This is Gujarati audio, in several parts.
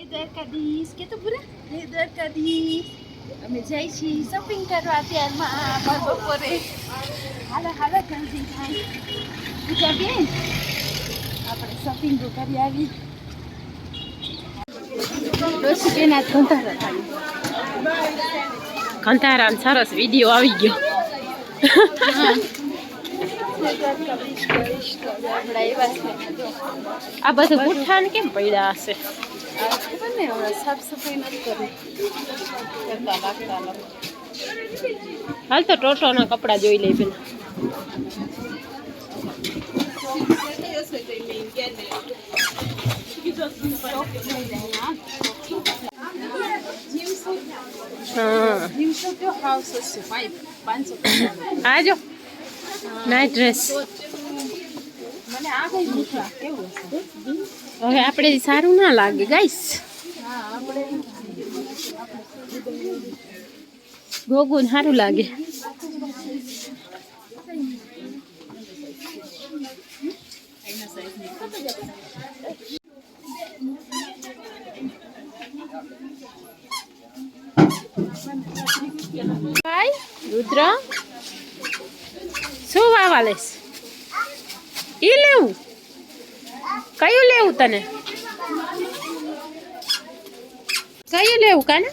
દ્વારકાધીશ કે તો પૂરા હે દ્વારકાધીશ અમે જઈ છીએ શોપિંગ કરવા અત્યારમાં બપોરે હાલો હાલો જલ્દી થાય પૂજા બેન આપણે શોપિંગ કરી આવી ડોસી બેન આ કંતારામ સરસ વિડીયો આવી ગયો આ બધું ગુઠાણ કેમ પડ્યા હશે સાફ સફાઈ નથી કરી કરતા લાગતા હાલ તો ટોટોના કપડા જોઈ લઈ પેલા આજો નાઇટ ડ્રેસ હવે આપણે સારું ના લાગે ગાઈસ ગોગુન સારું લાગે રુદ્ર શું વાવા લેસ ઈ લેવું કયું લેવું તને કયું લેવું કાને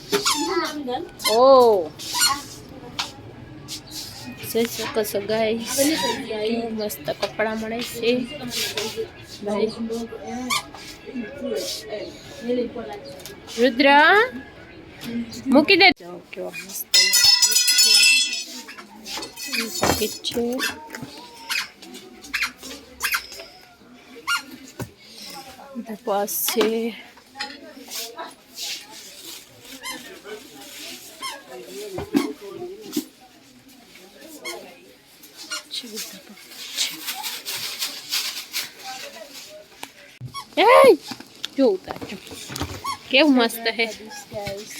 ઓ જોઈ શકો છો ગાઈસ મસ્ત કપડા મળે છે ભાઈ રુદ્ર મૂકી દે કેવા મસ્ત પેકેટ છે પાસ છે જો ઉતારજો કેવું મસ્ત હે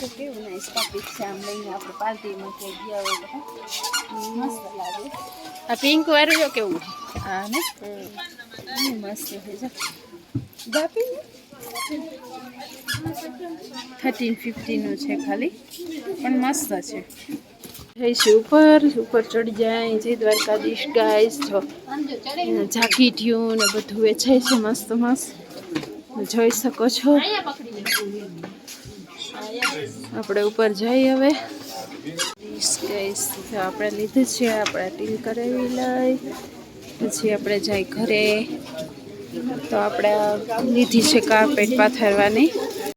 કેવું નાઈસ ટોપિક છે આમ લઈને આપણે પાર્ટીમાં કે ગયા હોય મસ્ત લાગે આ પિંક વાળું જો કેવું હા ને મસ્ત છે જો બાપી 13-15 નું છે ખાલી પણ મસ્ત છે જઈશું ઉપર ચડી જાય જય દ્વારકાધીશ ગાઈસ જો જાકીટિયું ને બધું વેચાય છે મસ્ત મસ્ત જોઈ શકો છો આપણે ઉપર જઈએ હવે ગાઈસ આપણે લીધું છે આપણે ટીલ કરાવી લઈ પછી આપણે જાય ઘરે તો આપણે લીધી છે કાર્પેટ પાથરવાની